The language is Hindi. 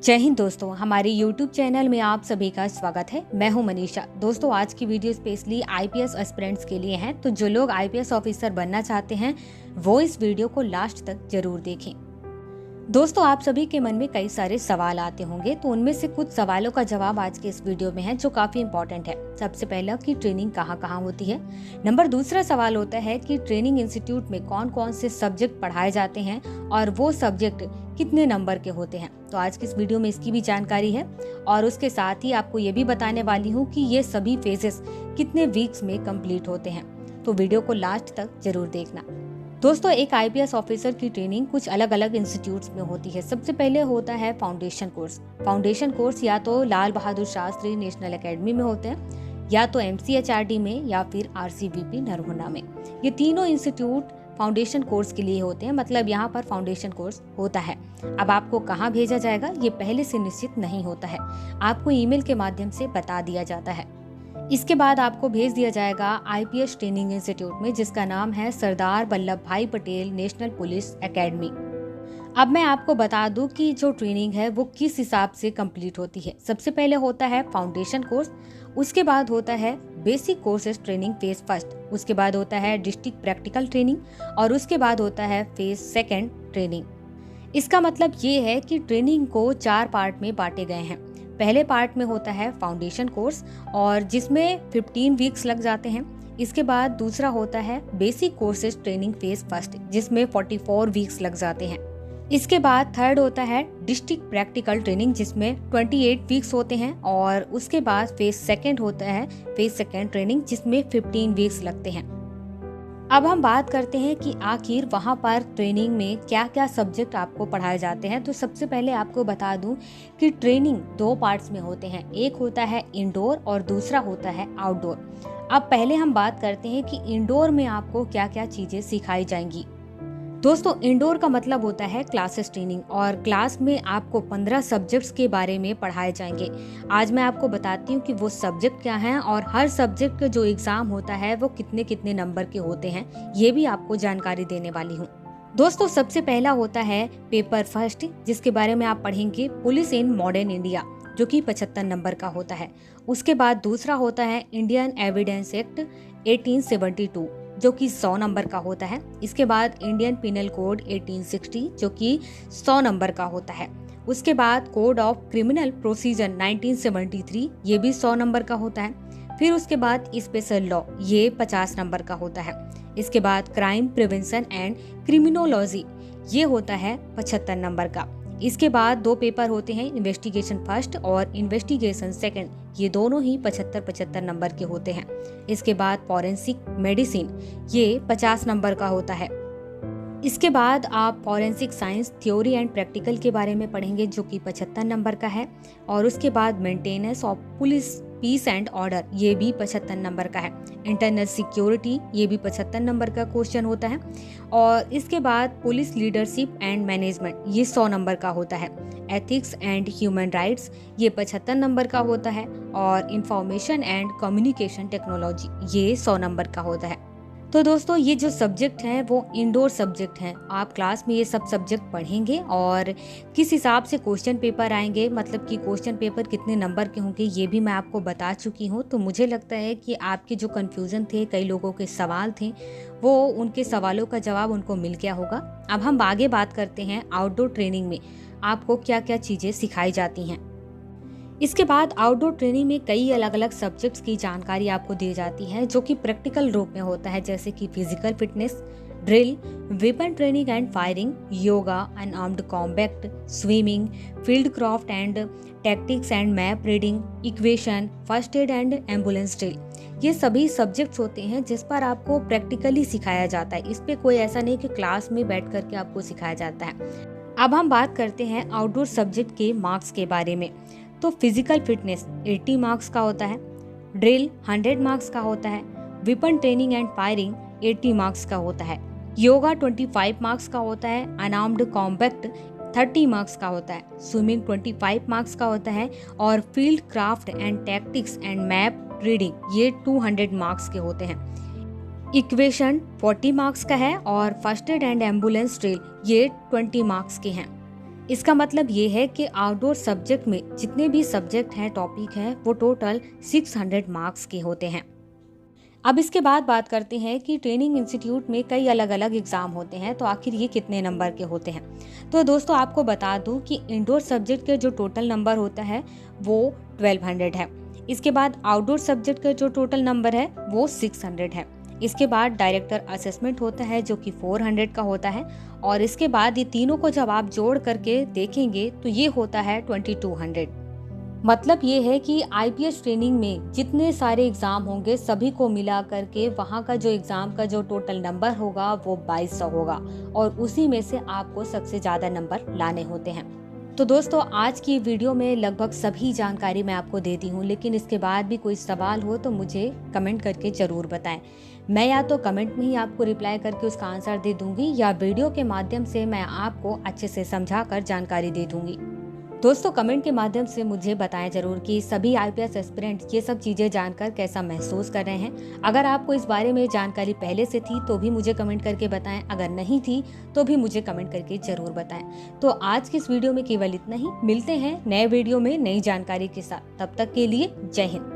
जय हिंद दोस्तों, हमारे YouTube चैनल में आप सभी का स्वागत है। मैं हूं मनीषा। दोस्तों, आज की वीडियो स्पेशली आईपीएस एस्पिरेंट्स के लिए है, तो जो लोग आईपीएस ऑफिसर बनना चाहते हैं वो इस वीडियो को लास्ट तक जरूर देखें। दोस्तों, आप सभी के मन में कई सारे सवाल आते होंगे, तो उनमें से कुछ सवालों का जवाब आज के इस वीडियो में है जो काफी इंपॉर्टेंट है। सबसे पहला कि ट्रेनिंग कहाँ कहाँ होती है। नंबर दूसरा सवाल होता है कि ट्रेनिंग इंस्टीट्यूट में कौन कौन से सब्जेक्ट पढ़ाए जाते हैं और वो सब्जेक्ट कितने नंबर के होते हैं। तो आज की इस वीडियो में इसकी भी जानकारी है और उसके साथ ही आपको ये भी बताने वाली हूँ कि ये सभी फेजेस कितने वीक्स में कंप्लीट होते हैं। तो वीडियो को लास्ट तक जरूर देखना। दोस्तों, एक आईपीएस ऑफिसर की ट्रेनिंग कुछ अलग अलग इंस्टीट्यूट्स में होती है। सबसे पहले होता है फाउंडेशन कोर्स। फाउंडेशन कोर्स या तो लाल बहादुर शास्त्री नेशनल एकेडमी में होते हैं, या तो एमसीएचआरडी में, या फिर आरसीवीपी नरहुना में। ये तीनों इंस्टीट्यूट फाउंडेशन कोर्स के लिए होते हैं, मतलब यहाँ पर फाउंडेशन कोर्स होता है। अब आपको कहाँ भेजा जाएगा ये पहले से निश्चित नहीं होता है, आपको ईमेल के माध्यम से बता दिया जाता है। इसके बाद आपको भेज दिया जाएगा आईपीएस ट्रेनिंग इंस्टीट्यूट में, जिसका नाम है सरदार वल्लभ भाई पटेल नेशनल पुलिस एकेडमी। अब मैं आपको बता दूं कि जो ट्रेनिंग है वो किस हिसाब से कंप्लीट होती है। सबसे पहले होता है फाउंडेशन कोर्स, उसके बाद होता है basic courses training phase first, उसके बाद होता है डिस्ट्रिक्ट प्रैक्टिकल ट्रेनिंग और उसके बाद होता है फेज सेकेंड ट्रेनिंग। इसका मतलब ये है कि ट्रेनिंग को 4 पार्ट में बांटे गए हैं। पहले पार्ट में होता है फाउंडेशन कोर्स और जिसमें 15 वीक्स लग जाते हैं। इसके बाद दूसरा होता है basic courses training phase first, जिसमें 44 वीक्स लग जाते हैं। इसके बाद थर्ड होता है डिस्ट्रिक्ट प्रैक्टिकल ट्रेनिंग, जिसमें 28 वीक्स होते हैं और उसके बाद फेज सेकेंड होता है फेज सेकेंड ट्रेनिंग, जिसमें 15 वीक्स लगते हैं। अब हम बात करते हैं कि आखिर वहाँ पर ट्रेनिंग में क्या क्या सब्जेक्ट आपको पढ़ाए जाते हैं। तो सबसे पहले आपको बता दूं कि ट्रेनिंग 2 पार्ट्स में होते हैं, एक होता है इंडोर और दूसरा होता है आउटडोर। अब पहले हम बात करते हैं कि इंडोर में आपको क्या क्या चीजें सिखाई जाएंगी। दोस्तों, इंडोर का मतलब होता है क्लासेस ट्रेनिंग और क्लास में आपको 15 सब्जेक्ट्स के बारे में पढ़ाए जाएंगे। आज मैं आपको बताती हूँ कि वो सब्जेक्ट क्या हैं और हर सब्जेक्ट का जो एग्जाम होता है वो कितने कितने नंबर के होते हैं, ये भी आपको जानकारी देने वाली हूँ। दोस्तों, सबसे पहला होता है पेपर फर्स्ट, जिसके बारे में आप पढ़ेंगे पुलिस इन मॉडर्न इंडिया, जो कि 75 नंबर का होता है। उसके बाद दूसरा होता है इंडियन एविडेंस एक्ट 1872, जो कि 100 नंबर का होता है। इसके बाद इंडियन पिनल कोड 1860, जो कि 100 नंबर का होता है। उसके बाद कोड ऑफ क्रिमिनल प्रोसीजर 1973, ये भी 100 नंबर का होता है। फिर उसके बाद स्पेशल लॉ, ये 50 नंबर का होता है। इसके बाद क्राइम प्रिवेंशन एंड क्रिमिनोलॉजी, ये होता है 75 नंबर का। इसके बाद 2 पेपर होते हैं, इन्वेस्टिगेशन फर्स्ट और इन्वेस्टिगेशन सेकंड, ये दोनों ही 75-75 नंबर के होते हैं। इसके बाद फॉरेंसिक मेडिसिन, ये 50 नंबर का होता है। इसके बाद आप forensic science theory and practical के बारे में पढ़ेंगे, जो कि 75 नंबर का है। और उसके बाद maintenance of police peace and order, ये भी 75 नंबर का है। इंटरनल सिक्योरिटी, ये भी 75 नंबर का क्वेश्चन होता है। और इसके बाद पुलिस लीडरशिप एंड मैनेजमेंट, ये 100 नंबर का होता है। एथिक्स एंड ह्यूमन राइट्स, ये 75 नंबर का होता है। और इंफॉर्मेशन एंड कम्युनिकेशन टेक्नोलॉजी, ये 100 नंबर का होता है। तो दोस्तों, ये जो सब्जेक्ट हैं वो इंडोर सब्जेक्ट हैं। आप क्लास में ये सब सब्जेक्ट पढ़ेंगे और किस हिसाब से क्वेश्चन पेपर आएंगे, मतलब कि क्वेश्चन पेपर कितने नंबर के होंगे, ये भी मैं आपको बता चुकी हूँ। तो मुझे लगता है कि आपके जो कन्फ्यूज़न थे, कई लोगों के सवाल थे, वो उनके सवालों का जवाब उनको मिल गया होगा। अब हम आगे बात करते हैं आउटडोर ट्रेनिंग में आपको क्या क्या चीज़ें सिखाई जाती हैं। इसके बाद आउटडोर ट्रेनिंग में कई अलग अलग सब्जेक्ट्स की जानकारी आपको दी जाती है, जो कि प्रैक्टिकल रूप में होता है, जैसे कि physical fitness, drill, weapon training and firing, yoga, unarmoured combat, swimming, field craft and tactics and map reading, equation, first aid and ambulance drill. ये सभी सब्जेक्ट्स होते हैं जिस पर आपको प्रैक्टिकली सिखाया जाता है। इस पे कोई ऐसा नहीं कि क्लास में बैठ करके आपको सिखाया जाता है। अब हम बात करते हैं आउटडोर सब्जेक्ट के मार्क्स के बारे में। तो फिजिकल फिटनेस 80 मार्क्स का होता है, ड्रिल 100 मार्क्स का होता है, weapon training and firing 80 marks का होता है, योगा 25 मार्क्स का होता है, अनआर्म्ड कॉम्बैट 30 मार्क्स का होता है, स्विमिंग 25 मार्क्स का होता है और field craft and tactics and map reading, ये 200 मार्क्स के होते हैं। इक्वेशन 40 मार्क्स का है और first aid and ambulance drill, ये 20 मार्क्स के हैं। इसका मतलब ये है कि आउटडोर सब्जेक्ट में जितने भी सब्जेक्ट हैं, टॉपिक हैं, वो टोटल 600 मार्क्स के होते हैं। अब इसके बाद बात करते हैं कि ट्रेनिंग इंस्टीट्यूट में कई अलग अलग एग्जाम होते हैं, तो आखिर ये कितने नंबर के होते हैं। तो दोस्तों आपको बता दूं कि इंडोर सब्जेक्ट के जो टोटल नंबर होता है वो 1200 है। इसके बाद आउटडोर सब्जेक्ट का जो टोटल नंबर है वो 600 है। इसके बाद डायरेक्टर असेसमेंट होता है जो कि 400 का होता है, और इसके बाद ये तीनों को जब आप जोड़ करके देखेंगे तो ये होता है 2200। मतलब ये है कि आईपीएस ट्रेनिंग में जितने सारे एग्जाम होंगे सभी को मिला करके वहाँ का जो एग्जाम का जो टोटल नंबर होगा वो 2200 होगा, और उसी में से आपको सबसे ज़्यादा नंबर लाने होते हैं। तो दोस्तों आज की वीडियो में लगभग सभी जानकारी मैं आपको दे दी हूँ, लेकिन इसके बाद भी कोई सवाल हो तो मुझे कमेंट करके ज़रूर बताएं। मैं या तो कमेंट में ही आपको रिप्लाई करके उसका आंसर दे दूंगी, या वीडियो के माध्यम से मैं आपको अच्छे से समझा कर जानकारी दे दूंगी। दोस्तों कमेंट के माध्यम से मुझे बताएं जरूर कि सभी आईपीएस एस्पिरेंट्स ये सब चीज़ें जानकर कैसा महसूस कर रहे हैं। अगर आपको इस बारे में जानकारी पहले से थी तो भी मुझे कमेंट करके बताएं, अगर नहीं थी तो भी मुझे कमेंट करके जरूर बताएं। तो आज की इस वीडियो में केवल इतना ही, मिलते हैं नए वीडियो में नई जानकारी के साथ। तब तक के लिए जय हिंद।